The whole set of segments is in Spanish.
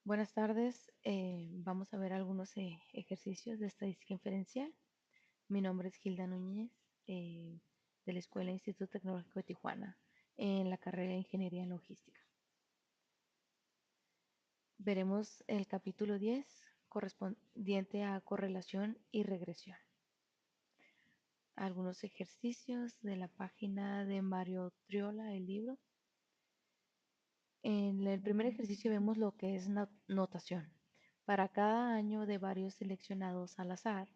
Buenas tardes. Vamos a ver algunos ejercicios de estadística inferencial. Mi nombre es Gilda Núñez, eh, de la Escuela Instituto Tecnológico de Tijuana, en la carrera de Ingeniería en Logística. Veremos el capítulo 10, correspondiente a correlación y regresión. Algunos ejercicios de la página de Mario Triola, el libro. En el primer ejercicio vemos lo que es notación. Para cada año de varios seleccionados al azar,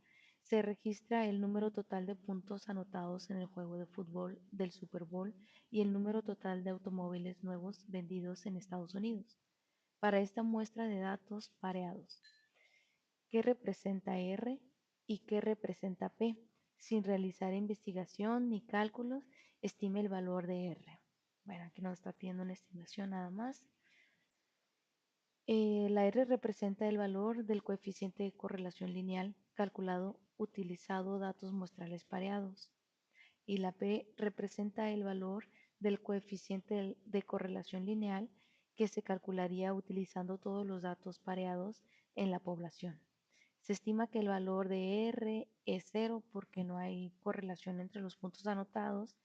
se registra el número total de puntos anotados en el juego de fútbol del Super Bowl y el número total de automóviles nuevos vendidos en Estados Unidos. Para esta muestra de datos pareados, ¿qué representa R y qué representa P? Sin realizar investigación ni cálculos, estime el valor de R. Bueno, aquí nos está pidiendo una estimación nada más. La R representa el valor del coeficiente de correlación lineal calculado utilizando datos muestrales pareados y la P representa el valor del coeficiente de correlación lineal que se calcularía utilizando todos los datos pareados en la población. Se estima que el valor de R es cero porque no hay correlación entre los puntos anotados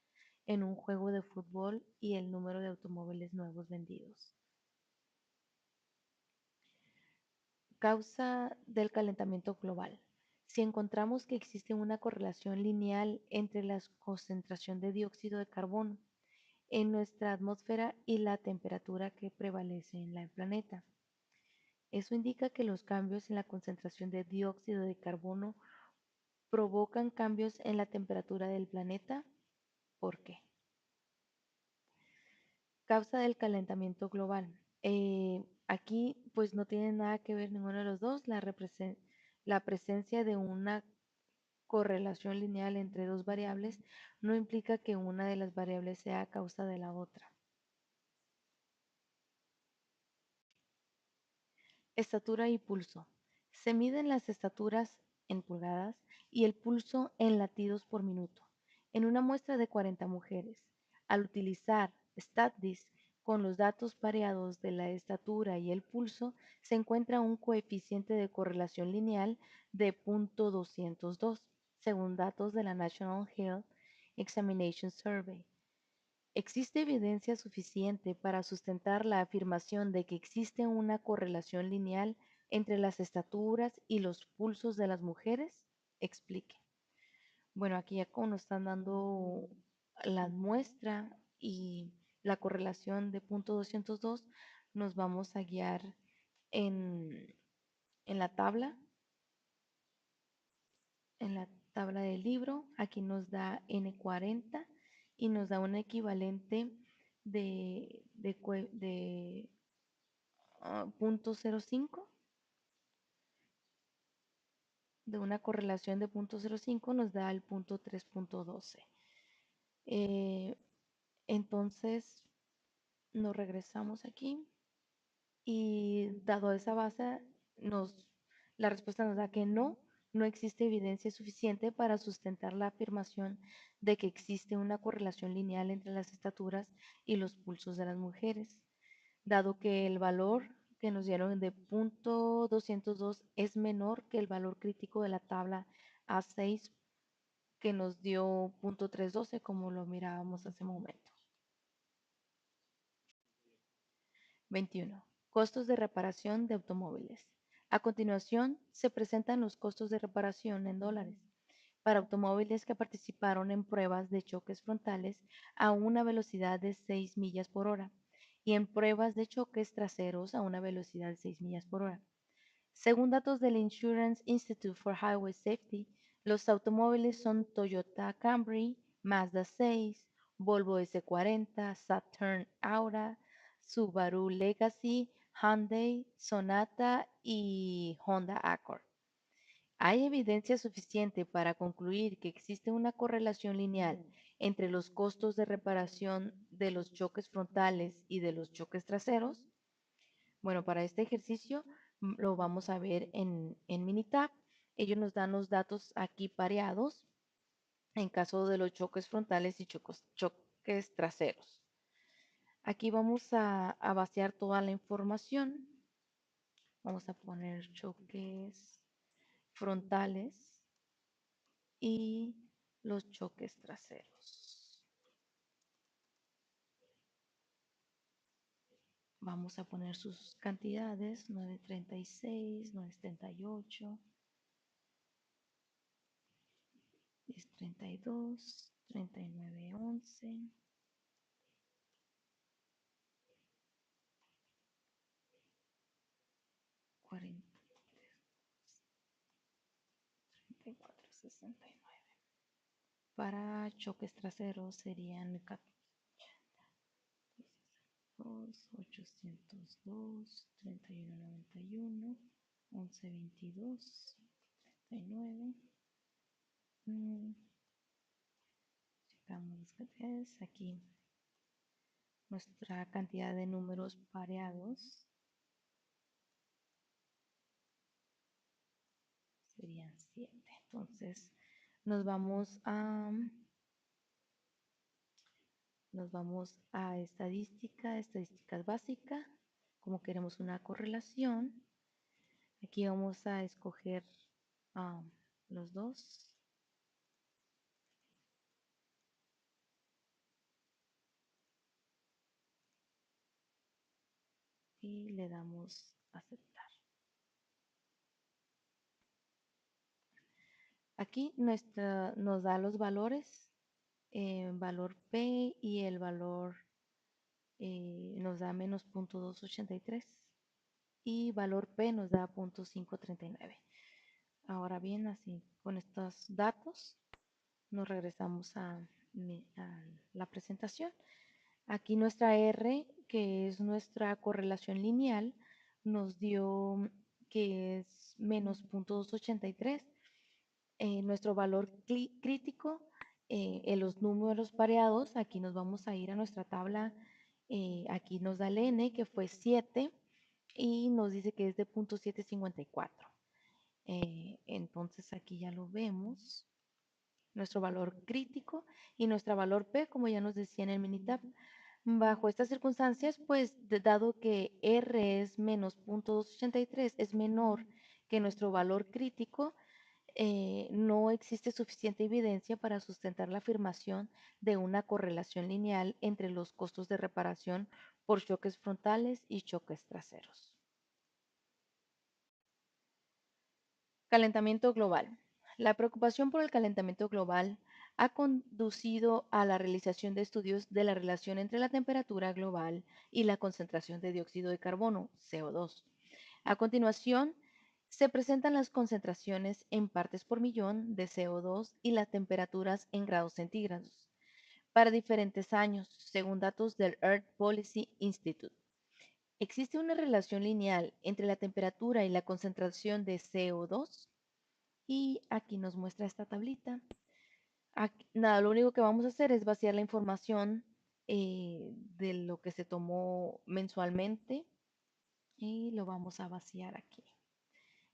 en un juego de fútbol y el número de automóviles nuevos vendidos. Causa del calentamiento global. Si encontramos que existe una correlación lineal entre la concentración de dióxido de carbono en nuestra atmósfera y la temperatura que prevalece en el planeta. Eso indica que los cambios en la concentración de dióxido de carbono provocan cambios en la temperatura del planeta. ¿Por qué? Causa del calentamiento global. Aquí pues no tiene nada que ver ninguno de los dos. La presencia de una correlación lineal entre dos variables no implica que una de las variables sea a causa de la otra. Estatura y pulso. Se miden las estaturas en pulgadas y el pulso en latidos por minuto en una muestra de 40 mujeres. Al utilizar StatDisk con los datos pareados de la estatura y el pulso, se encuentra un coeficiente de correlación lineal de 0.202, según datos de la National Health Examination Survey. ¿Existe evidencia suficiente para sustentar la afirmación de que existe una correlación lineal entre las estaturas y los pulsos de las mujeres? Explique. Bueno, aquí ya como nos están dando la muestra y la correlación de 0.202, nos vamos a guiar en, en la tabla, en la tabla del libro. Aquí nos da N40 y nos da un equivalente de 0.05, de una correlación de 0.05 nos da el punto 3.12. Entonces nos regresamos aquí y dado esa base, la respuesta nos da que no existe evidencia suficiente para sustentar la afirmación de que existe una correlación lineal entre las estaturas y los pulsos de las mujeres, dado que el valor que nos dieron de 0.202 es menor que el valor crítico de la tabla A6 que nos dio 0.312 como lo mirábamos hace un momento. 21. Costos de reparación de automóviles. A continuación, se presentan los costos de reparación en dólares para automóviles que participaron en pruebas de choques frontales a una velocidad de 6 millas por hora y en pruebas de choques traseros a una velocidad de 6 millas por hora. Según datos del Insurance Institute for Highway Safety, los automóviles son Toyota Camry, Mazda 6, Volvo S40, Saturn Aura, Subaru Legacy, Hyundai Sonata y Honda Accord. Hay evidencia suficiente para concluir que existe una correlación lineal entre los costos de reparación de los choques frontales y de los choques traseros. Bueno, para este ejercicio lo vamos a ver en Minitab. Ellos nos dan los datos aquí pareados en caso de los choques frontales y choques traseros. Aquí vamos a vaciar toda la información Vamos a poner choques frontales y los choques traseros. Vamos a poner sus cantidades, 936, 938, 1032, 3911, 40, 3469. Para choques traseros serían 802, 3191, 1122, 39. Checamos las cantidades. Aquí nuestra cantidad de números pareados serían 7. Entonces nos vamos a estadísticas básicas. Como queremos una correlación, aquí vamos a escoger los dos. Y le damos aceptar. Aquí nos da los valores, valor P y el valor nos da menos 0.283 y valor P nos da 0.539. Ahora bien, así con estos datos nos regresamos a la presentación. Aquí nuestra R, que es nuestra correlación lineal, nos dio que es menos 0.283. Nuestro valor crítico en los números pareados, aquí nos vamos a ir a nuestra tabla, aquí nos da el N, que fue 7, y nos dice que es de 0.754. Entonces aquí ya lo vemos, nuestro valor crítico y nuestro valor P, como ya nos decía en el Minitab. Bajo estas circunstancias, pues dado que R es menos 0.283, es menor que nuestro valor crítico, no existe suficiente evidencia para sustentar la afirmación de una correlación lineal entre los costos de reparación por choques frontales y choques traseros. Calentamiento global. La preocupación por el calentamiento global ha conducido a la realización de estudios de la relación entre la temperatura global y la concentración de dióxido de carbono, CO2. A continuación, se presentan las concentraciones en partes por millón de CO2 y las temperaturas en grados centígrados para diferentes años, según datos del Earth Policy Institute. ¿Existe una relación lineal entre la temperatura y la concentración de CO2? Y aquí nos muestra esta tablita. Aquí, nada, lo único que vamos a hacer es vaciar la información de lo que se tomó mensualmente y lo vamos a vaciar aquí.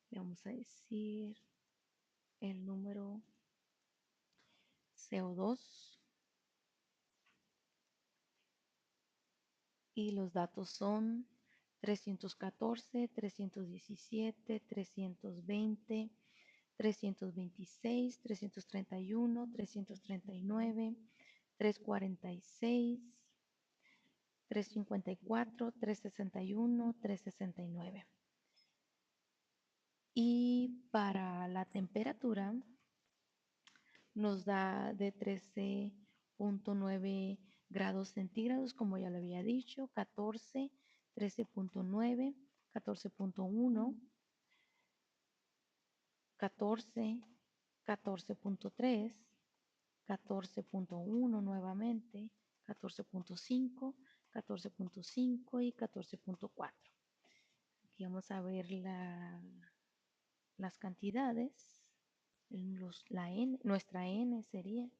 Le vamos a decir el número CO2 y los datos son 314, 317, 320, 326, 331, 339, 346, 354, 361, 369. Y para la temperatura nos da de 13.9 grados centígrados, como ya lo había dicho, 14, 13.9, 14.1, 14, 14.3, 14.1 nuevamente, 14.5, 14.5 y 14.4. Aquí vamos a ver las cantidades. La N, nuestra N sería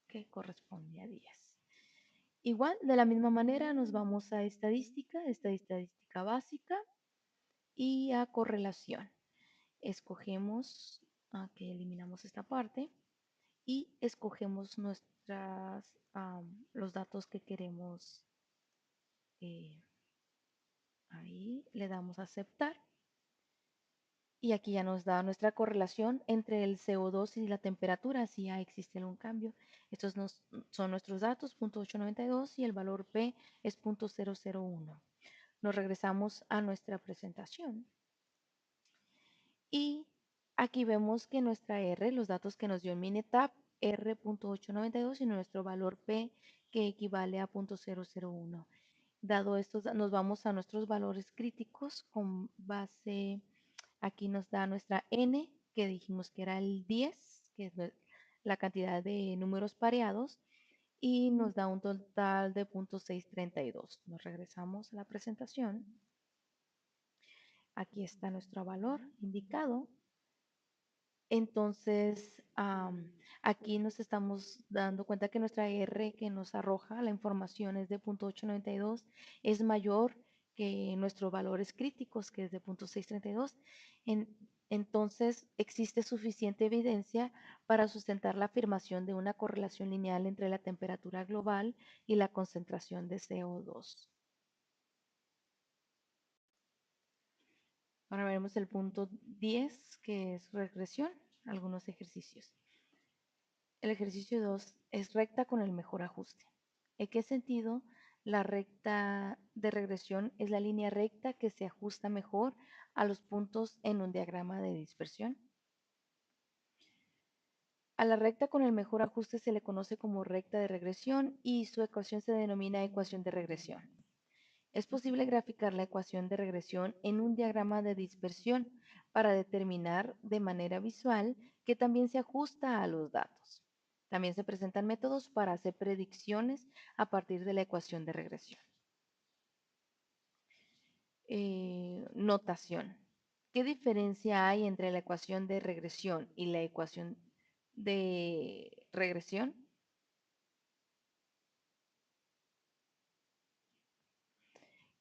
que corresponde a 10. Igual, de la misma manera, nos vamos a estadística básica y a correlación. Escogemos, que eliminamos esta parte y escogemos los datos que queremos. Ahí le damos a aceptar. Y aquí ya nos da nuestra correlación entre el CO2 y la temperatura, si ya existe algún cambio. Estos son nuestros datos, 0.892 y el valor P es 0.001. Nos regresamos a nuestra presentación. Y aquí vemos que nuestra R, los datos que nos dio en Minitab, R.892 y nuestro valor P que equivale a 0.001. Dado estos, nos vamos a nuestros valores críticos con base, aquí nos da nuestra N, que dijimos que era el 10, que es la cantidad de números pareados, y nos da un total de 0.632. Nos regresamos a la presentación. Aquí está nuestro valor indicado. Entonces, aquí nos estamos dando cuenta que nuestra R que nos arroja la información es de 0.892, es mayor que nuestros valores críticos, que es de 0.632. Entonces, existe suficiente evidencia para sustentar la afirmación de una correlación lineal entre la temperatura global y la concentración de CO2. Ahora veremos el punto 10, que es regresión, algunos ejercicios. El ejercicio 2 es recta con el mejor ajuste. ¿En qué sentido? La recta de regresión es la línea recta que se ajusta mejor a los puntos en un diagrama de dispersión. A la recta con el mejor ajuste se le conoce como recta de regresión y su ecuación se denomina ecuación de regresión. Es posible graficar la ecuación de regresión en un diagrama de dispersión para determinar de manera visual que también se ajusta a los datos. También se presentan métodos para hacer predicciones a partir de la ecuación de regresión. Notación. ¿Qué diferencia hay entre la ecuación de regresión y la ecuación de regresión?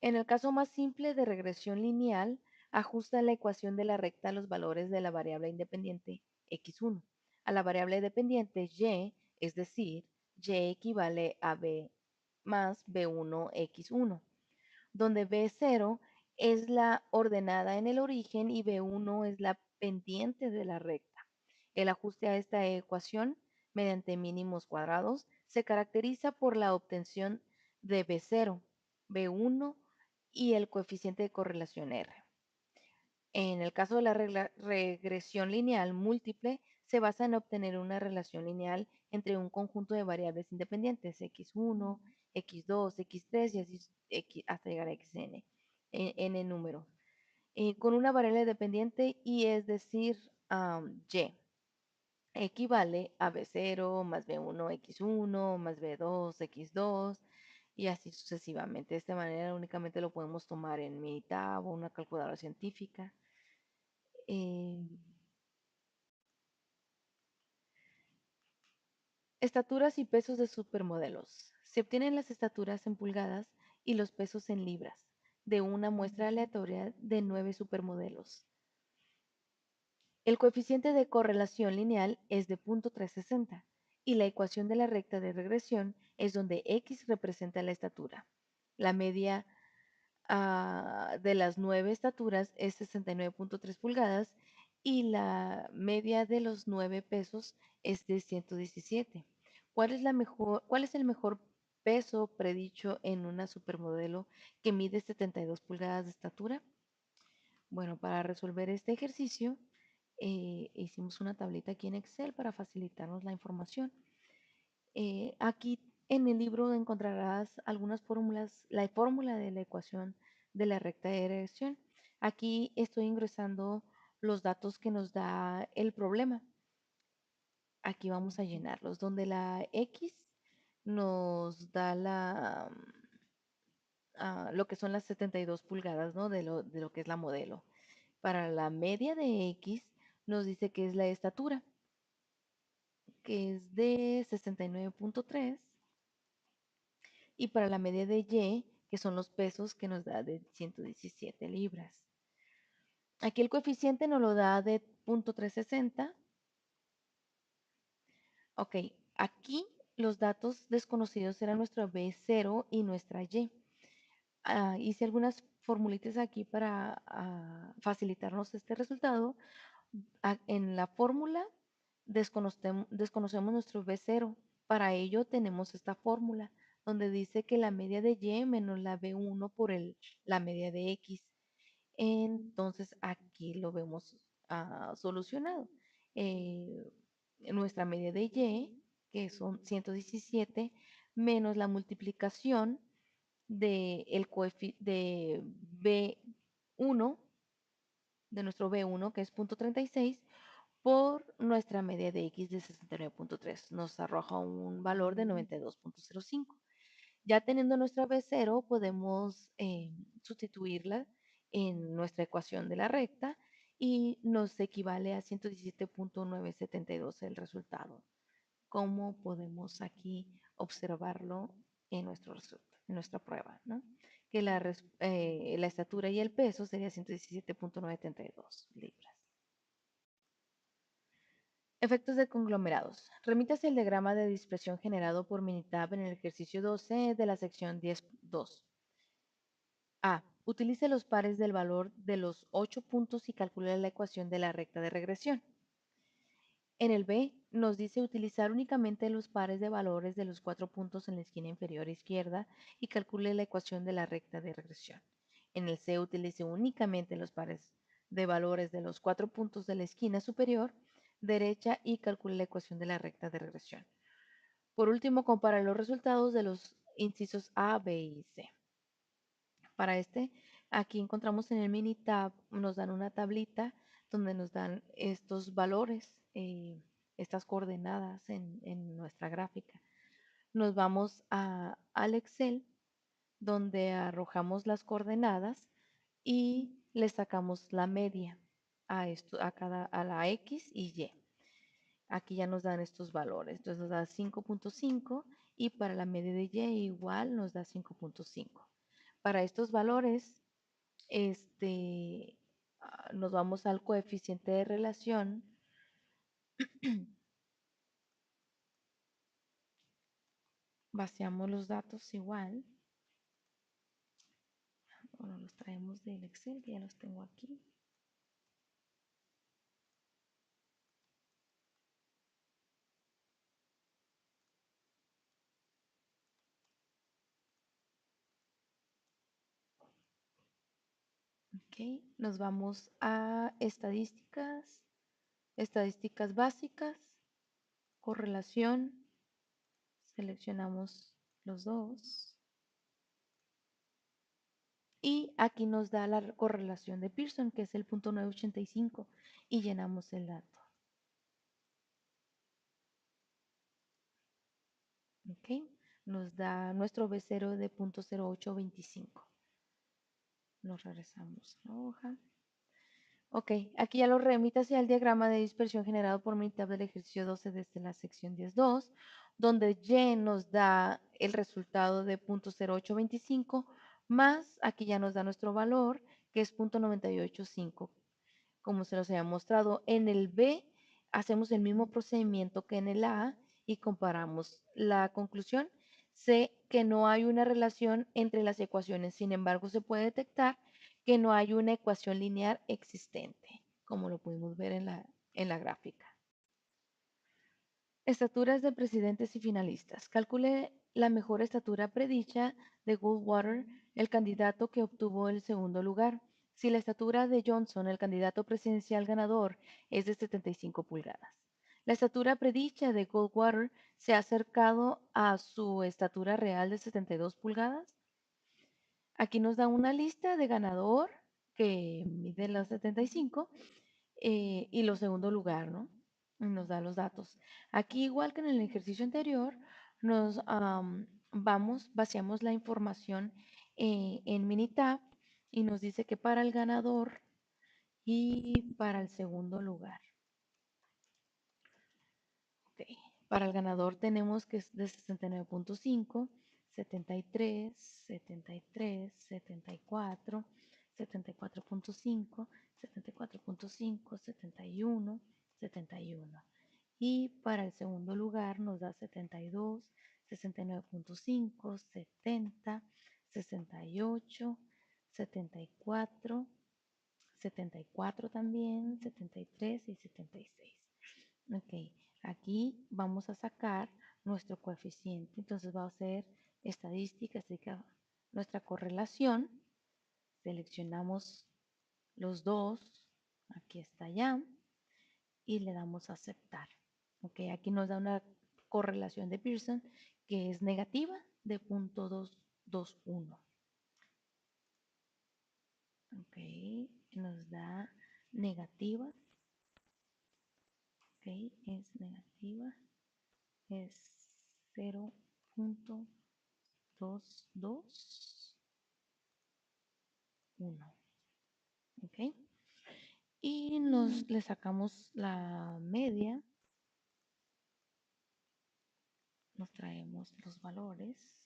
En el caso más simple de regresión lineal, ajusta la ecuación de la recta a los valores de la variable independiente x1 a la variable dependiente y, es decir, y equivale a b más b1 x1, donde b0 es la ordenada en el origen y b1 es la pendiente de la recta. El ajuste a esta ecuación mediante mínimos cuadrados se caracteriza por la obtención de b0, b1 y el coeficiente de correlación R. En el caso de la regresión lineal múltiple, se basa en obtener una relación lineal entre un conjunto de variables independientes, x1, x2, x3 y así hasta llegar a xn, n número, con una variable dependiente y es decir, y equivale a b0 más b1 x1 más b2 x2 y así sucesivamente. De esta manera únicamente lo podemos tomar en Minitab o una calculadora científica. Estaturas y pesos de supermodelos. Se obtienen las estaturas en pulgadas y los pesos en libras de una muestra aleatoria de 9 supermodelos. El coeficiente de correlación lineal es de 0.360 y la ecuación de la recta de regresión es donde x representa la estatura. La media de las 9 estaturas es 69.3 pulgadas y la media de los 9 pesos es de 117. ¿Cuál es el mejor peso predicho en una supermodelo que mide 72 pulgadas de estatura? Bueno, para resolver este ejercicio, hicimos una tablita aquí en Excel para facilitarnos la información. Aquí en el libro encontrarás algunas fórmulas, la fórmula de la ecuación de la recta de regresión. Aquí estoy ingresando los datos que nos da el problema. Aquí vamos a llenarlos, donde la X nos da lo que son las 72 pulgadas, ¿no? De lo que es la modelo. Para la media de X nos dice que es la estatura, que es de 69.3. Y para la media de Y, que son los pesos que nos da de 117 libras. Aquí el coeficiente nos lo da de 0.360. Ok, aquí los datos desconocidos eran nuestro B0 y nuestra Y. Hice algunas formulitas aquí para facilitarnos este resultado. En la fórmula desconocemos nuestro B0. Para ello tenemos esta fórmula donde dice que la media de Y menos la B1 por la media de X. Entonces aquí lo vemos solucionado. Eh, Nuestra media de Y, que son 117, menos la multiplicación de B1, de nuestro B1, que es 0.36, por nuestra media de X de 69.3. Nos arroja un valor de 92.05. Ya teniendo nuestra B0, podemos sustituirla en nuestra ecuación de la recta y nos equivale a 117.972 el resultado. Como podemos aquí observarlo en, en nuestra prueba, ¿no? Que la estatura y el peso sería 117.972 libras. Efectos de conglomerados. Remítase el diagrama de dispersión generado por Minitab en el ejercicio 12 de la sección 10.2. A. Utilice los pares del valor de los 8 puntos y calcule la ecuación de la recta de regresión. En el B nos dice utilizar únicamente los pares de valores de los 4 puntos en la esquina inferior izquierda y calcule la ecuación de la recta de regresión. En el C utilice únicamente los pares de valores de los 4 puntos de la esquina superior derecha y calcule la ecuación de la recta de regresión. Por último, compara los resultados de los incisos A, B y C. Para aquí encontramos en el Minitab, nos dan una tablita donde nos dan estos valores, estas coordenadas en nuestra gráfica. Nos vamos al Excel, donde arrojamos las coordenadas y le sacamos la media a la X y Y. Aquí ya nos dan estos valores. Entonces nos da 5.5 y para la media de Y igual nos da 5.5. Para estos valores, nos vamos al coeficiente de relación. Vaciamos los datos igual. Bueno, los traemos del Excel, que ya los tengo aquí. Ok, nos vamos a estadísticas básicas, correlación, seleccionamos los dos. Y aquí nos da la correlación de Pearson, que es el 0.985, y llenamos el dato. ¿Ok? Nos da nuestro B0 de 0.0825. Nos regresamos a la hoja. Ok, aquí ya lo remite hacia el diagrama de dispersión generado por Minitab del ejercicio 12 desde la sección 10.2, donde Y nos da el resultado de 0.0825, más aquí ya nos da nuestro valor, que es 0.985. Como se los había mostrado, en el B hacemos el mismo procedimiento que en el A y comparamos. La conclusión, sé que no hay una relación entre las ecuaciones, sin embargo se puede detectar que no hay una ecuación lineal existente, como lo pudimos ver en la gráfica. Estaturas de presidentes y finalistas. Calcule la mejor estatura predicha de Goldwater, el candidato que obtuvo el segundo lugar. Si la estatura de Johnson, el candidato presidencial ganador, es de 75 pulgadas. La estatura predicha de Goldwater se ha acercado a su estatura real de 72 pulgadas. Aquí nos da una lista de ganador que mide los 75 y los segundo lugar, ¿no? Y nos da los datos. Aquí, igual que en el ejercicio anterior, vaciamos la información en Minitab y nos dice que para el ganador y para el segundo lugar. Ok, para el ganador tenemos que es de 69.5, 73, 73, 74, 74.5, 74.5, 71, 71. Y para el segundo lugar nos da 72, 69.5, 70, 68, 74, 74 también, 73 y 76. Ok, aquí vamos a sacar nuestro coeficiente. Entonces va a ser estadística, así que nuestra correlación, seleccionamos los dos, aquí está ya, y le damos a aceptar. Ok, aquí nos da una correlación de Pearson que es negativa de 0.221. Ok, nos da negativa. Ok, es negativa. Es 0.221. Ok, y le sacamos la media. Nos traemos los valores.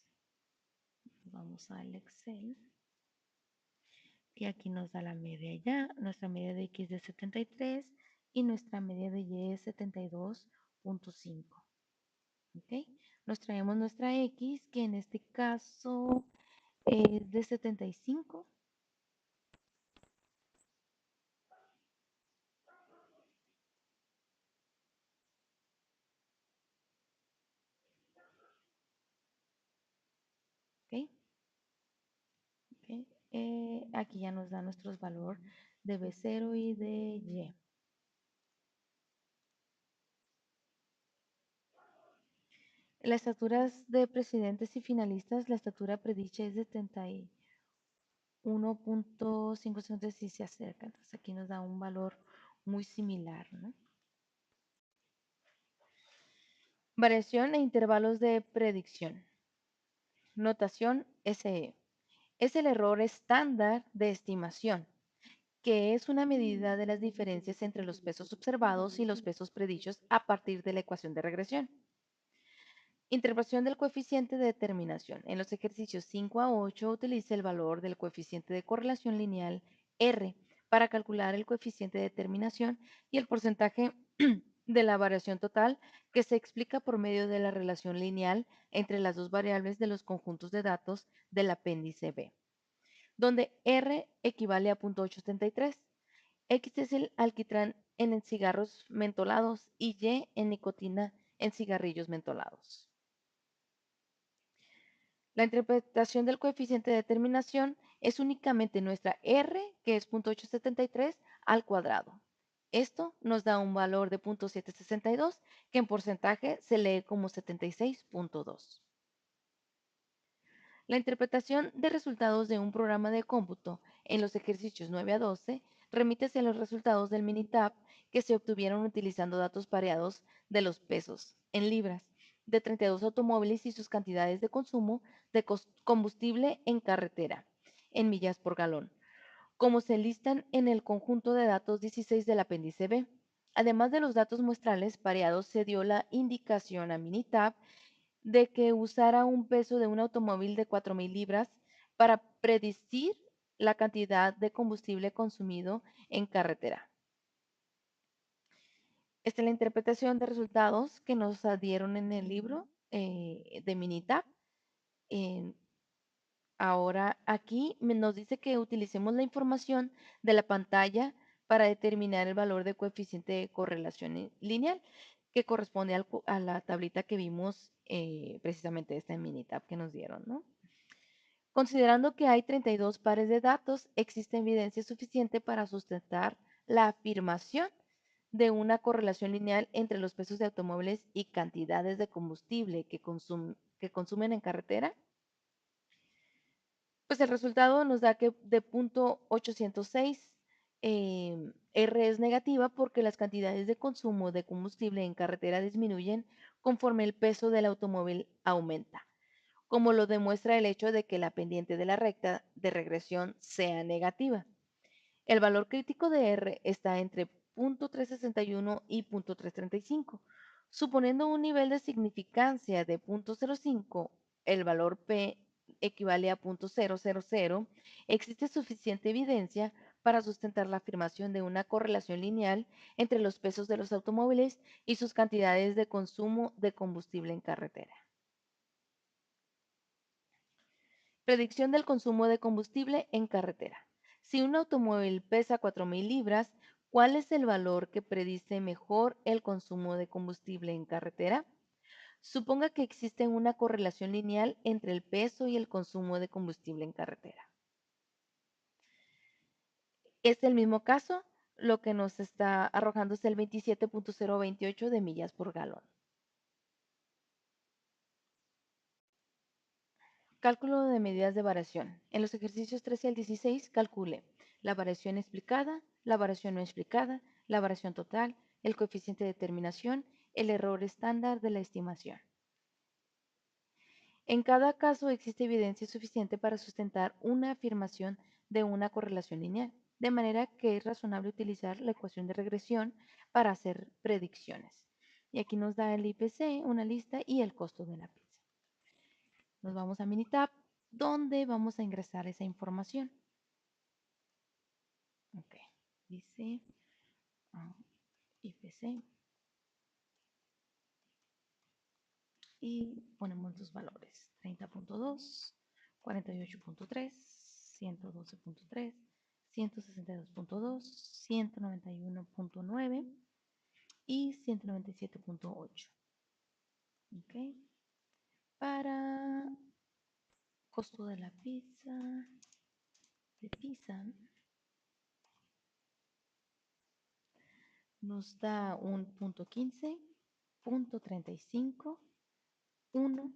Vamos al Excel. Y aquí nos da la media ya, nuestra media de X de 73 y nuestra media de Y es 72.5. ¿Ok? Nos traemos nuestra X, que en este caso es de 75. ¿Ok? ¿Ok? Aquí ya nos da nuestros valores de B0 y de Y. Las estaturas de presidentes y finalistas, la estatura predicha es de 71.5 si se acerca. Entonces aquí nos da un valor muy similar, ¿no? Variación e intervalos de predicción. Notación SE. Es el error estándar de estimación, que es una medida de las diferencias entre los pesos observados y los pesos predichos a partir de la ecuación de regresión. Interpretación del coeficiente de determinación. En los ejercicios 5 a 8 utiliza el valor del coeficiente de correlación lineal R para calcular el coeficiente de determinación y el porcentaje de la variación total que se explica por medio de la relación lineal entre las dos variables de los conjuntos de datos del apéndice B, donde R equivale a 0.873. X es el alquitrán en cigarros mentolados y Y en nicotina en cigarrillos mentolados. La interpretación del coeficiente de determinación es únicamente nuestra R, que es 0.873, al cuadrado. Esto nos da un valor de 0.762, que en porcentaje se lee como 76.2. La interpretación de resultados de un programa de cómputo en los ejercicios 9 a 12 remite hacia los resultados del Minitab que se obtuvieron utilizando datos pareados de los pesos en libras de 32 automóviles y sus cantidades de consumo de combustible en carretera en millas por galón, como se listan en el conjunto de datos 16 del apéndice B. Además de los datos muestrales pareados, se dio la indicación a Minitab de que usara un peso de un automóvil de 4.000 libras para predecir la cantidad de combustible consumido en carretera. Esta es la interpretación de resultados que nos dieron en el libro de Minitab. Ahora aquí nos dice que utilicemos la información de la pantalla para determinar el valor de coeficiente de correlación lineal que corresponde a la tablita que vimos precisamente esta en Minitab que nos dieron, ¿no? Considerando que hay 32 pares de datos, existe evidencia suficiente para sustentar la afirmación de una correlación lineal entre los pesos de automóviles y cantidades de combustible que consumen en carretera. Pues el resultado nos da que de 0.806 R es negativa porque las cantidades de consumo de combustible en carretera disminuyen conforme el peso del automóvil aumenta, como lo demuestra el hecho de que la pendiente de la recta de regresión sea negativa. El valor crítico de R está entre 0.361 y 0.335, suponiendo un nivel de significancia de 0.05, el valor P equivale a 0.000, existe suficiente evidencia para sustentar la afirmación de una correlación lineal entre los pesos de los automóviles y sus cantidades de consumo de combustible en carretera. Predicción del consumo de combustible en carretera. Si un automóvil pesa 4.000 libras, ¿cuál es el valor que predice mejor el consumo de combustible en carretera? Suponga que existe una correlación lineal entre el peso y el consumo de combustible en carretera. Es el mismo caso, lo que nos está arrojando es el 27.028 de millas por galón. Cálculo de medidas de variación. En los ejercicios 13 al 16, calcule la variación explicada, la variación no explicada, la variación total, el coeficiente de determinación, el error estándar de la estimación. En cada caso existe evidencia suficiente para sustentar una afirmación de una correlación lineal, de manera que es razonable utilizar la ecuación de regresión para hacer predicciones. Y aquí nos da el IPC, una lista y el costo de la pizza. Nos vamos a Minitab, donde vamos a ingresar esa información. Ok, dice IPC y ponemos los valores: 30.2, 48.3, 112.3, 162.2, 191.9 y 197.8. Ok, para costo de la pizza, nos da un punto 15, punto 35, 1,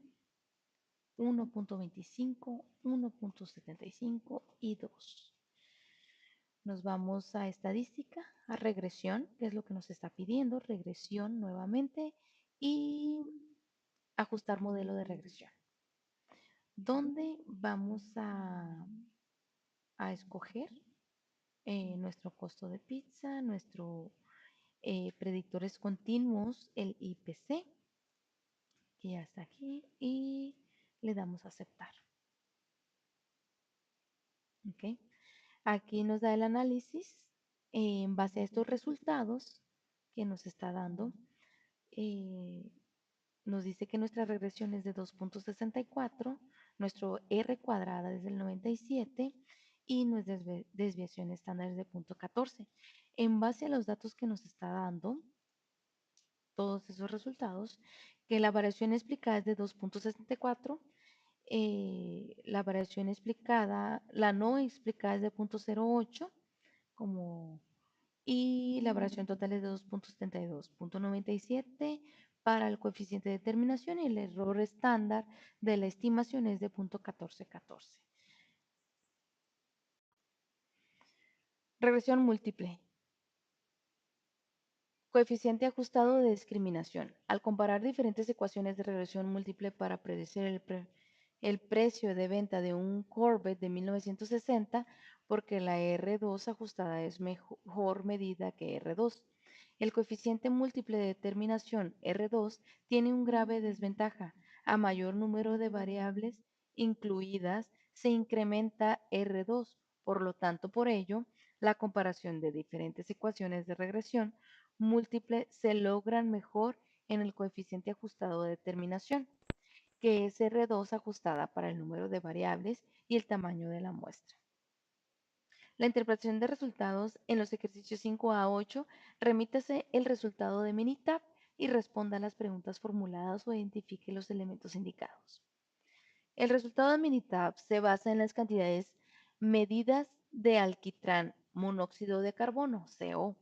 1.25, 1.75 y 2. Nos vamos a estadística, a regresión, que es lo que nos está pidiendo, regresión nuevamente y ajustar modelo de regresión. ¿Dónde vamos a escoger nuestro costo de pizza, nuestro predictores continuos, el IPC? Y hasta aquí y le damos a aceptar. ¿Ok? Aquí nos da el análisis en base a estos resultados que nos está dando. Nos dice que nuestra regresión es de 2.64, nuestro R cuadrada es del 97 y nuestra desviación estándar es de 0.14. En base a los datos que nos está dando, todos esos resultados, que la variación explicada es de 2.64, la variación explicada, la no explicada es de 0.08, como, y la variación total es de 2.72, 0.97 para el coeficiente de determinación y el error estándar de la estimación es de 0.1414. Regresión múltiple. Coeficiente ajustado de discriminación. Al comparar diferentes ecuaciones de regresión múltiple para predecir el precio de venta de un Corvette de 1960, porque la R2 ajustada es mejor medida que R2. El coeficiente múltiple de determinación R2 tiene un grave desventaja. A mayor número de variables incluidas, se incrementa R2. Por lo tanto, por ello, la comparación de diferentes ecuaciones de regresión múltiple se logran mejor en el coeficiente ajustado de determinación, que es R2 ajustada para el número de variables y el tamaño de la muestra. La interpretación de resultados en los ejercicios 5 a 8, remítase el resultado de Minitab y responda a las preguntas formuladas o identifique los elementos indicados. El resultado de Minitab se basa en las cantidades medidas de alquitrán, monóxido de carbono, CO,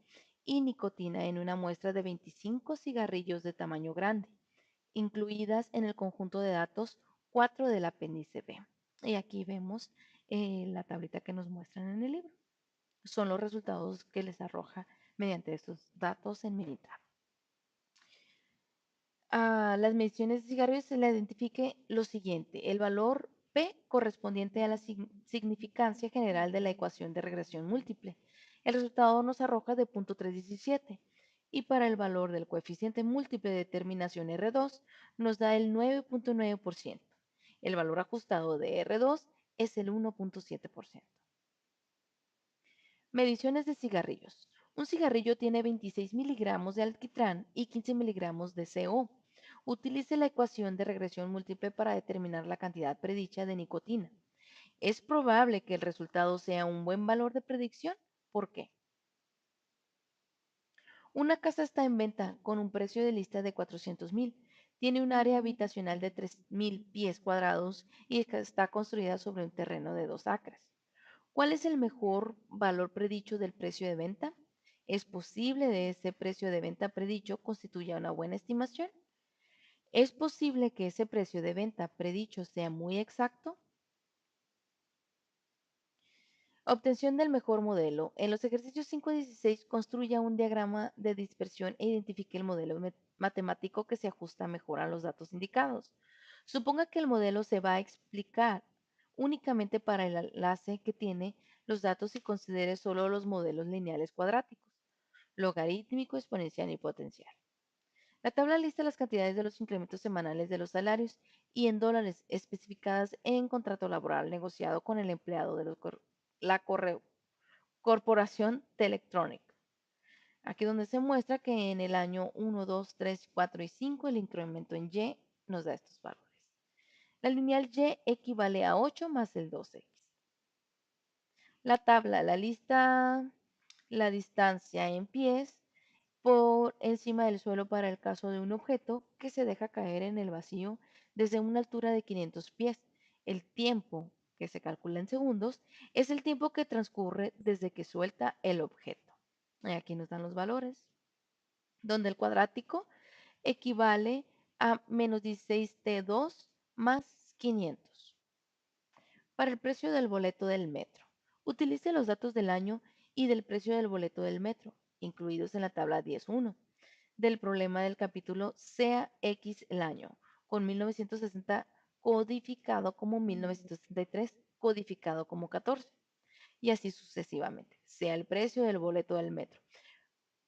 y nicotina en una muestra de 25 cigarrillos de tamaño grande, incluidas en el conjunto de datos 4 del apéndice B. Y aquí vemos la tablita que nos muestran en el libro. Son los resultados que les arroja mediante estos datos en Minitab. A las mediciones de cigarrillos se le identifique lo siguiente: el valor P correspondiente a la significancia general de la ecuación de regresión múltiple. El resultado nos arroja de 0.317 y para el valor del coeficiente múltiple de determinación R2 nos da el 9.9%. El valor ajustado de R2 es el 1.7%. Mediciones de cigarrillos. Un cigarrillo tiene 26 miligramos de alquitrán y 15 miligramos de CO. Utilice la ecuación de regresión múltiple para determinar la cantidad predicha de nicotina. Es probable que el resultado sea un buen valor de predicción. ¿Por qué? Una casa está en venta con un precio de lista de 400,000. Tiene un área habitacional de 3,000 pies cuadrados y está construida sobre un terreno de 2 acres. ¿Cuál es el mejor valor predicho del precio de venta? ¿Es posible de ese precio de venta predicho constituya una buena estimación? ¿Es posible que ese precio de venta predicho sea muy exacto? Obtención del mejor modelo. En los ejercicios 5 y 16, construya un diagrama de dispersión e identifique el modelo matemático que se ajusta mejor a los datos indicados. Suponga que el modelo se va a explicar únicamente para el enlace que tiene los datos y considere solo los modelos lineales cuadráticos, logarítmico, exponencial y potencial. La tabla lista las cantidades de los incrementos semanales de los salarios y en dólares especificadas en contrato laboral negociado con el empleado de la Corporación Telectronic. Aquí donde se muestra que en el año 1, 2, 3, 4 y 5 el incremento en Y nos da estos valores. La lineal Y equivale a 8 más el 2X. La tabla, la lista, la distancia en pies por encima del suelo para el caso de un objeto que se deja caer en el vacío desde una altura de 500 pies. El tiempo, que se calcula en segundos, es el tiempo que transcurre desde que suelta el objeto. Y aquí nos dan los valores, donde el cuadrático equivale a menos 16T2 más 500. Para el precio del boleto del metro, utilice los datos del año y del precio del boleto del metro, incluidos en la tabla 10.1 del problema del capítulo sea X el año, con 1960 codificado como 1963 codificado como 14, y así sucesivamente, sea el precio del boleto del metro.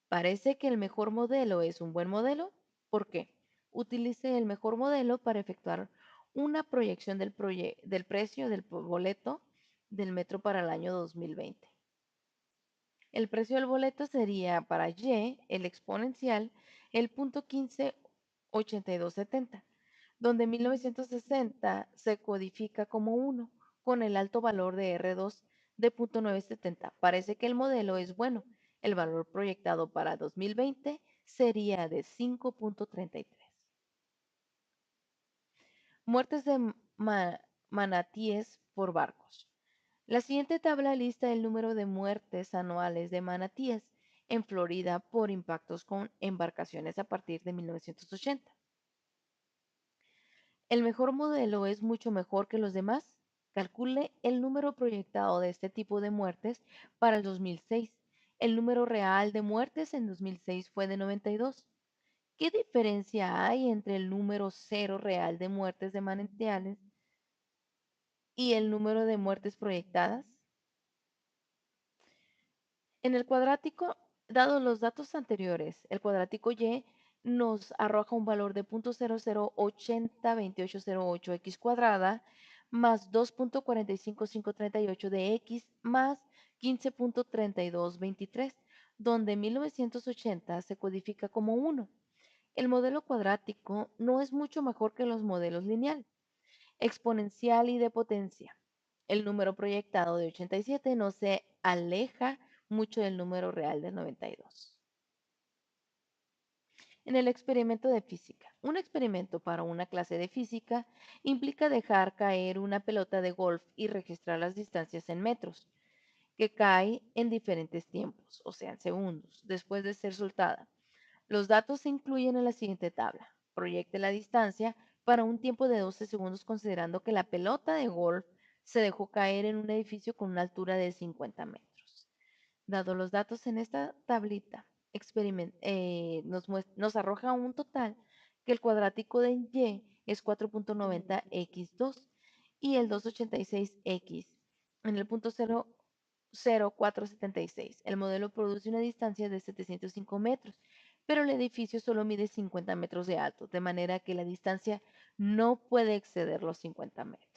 Parece que el mejor modelo es un buen modelo. ¿Por qué? Utilice el mejor modelo para efectuar una proyección del precio del boleto del metro para el año 2020. El precio del boleto sería para Y, el exponencial, el punto 158270, donde 1960 se codifica como 1, con el alto valor de R2 de punto 970. Parece que el modelo es bueno. El valor proyectado para 2020 sería de 5.33. Muertes de manatíes por barcos. La siguiente tabla lista el número de muertes anuales de manatíes en Florida por impactos con embarcaciones a partir de 1980. ¿El mejor modelo es mucho mejor que los demás? Calcule el número proyectado de este tipo de muertes para el 2006. El número real de muertes en 2006 fue de 92. ¿Qué diferencia hay entre el número cero real de muertes de manantiales y el número de muertes proyectadas? En el cuadrático, dados los datos anteriores, el cuadrático Y nos arroja un valor de 0.00802808 x cuadrada más 2.455538 de x más 15.3223, donde 1980 se codifica como 1. El modelo cuadrático no es mucho mejor que los modelos lineal, exponencial y de potencia. El número proyectado de 87 no se aleja mucho del número real de 92. En el experimento de física. Un experimento para una clase de física implica dejar caer una pelota de golf y registrar las distancias en metros, que cae en diferentes tiempos, o sea, en segundos, después de ser soltada. Los datos se incluyen en la siguiente tabla. Proyecte la distancia para un tiempo de 12 segundos considerando que la pelota de golf se dejó caer en un edificio con una altura de 50 metros. Dado los datos en esta tablita, nos arroja un total que el cuadrático de Y es 4.90x2 y el 286x en el punto 00476. El modelo produce una distancia de 705 metros, pero el edificio solo mide 50 metros de alto, de manera que la distancia no puede exceder los 50 metros.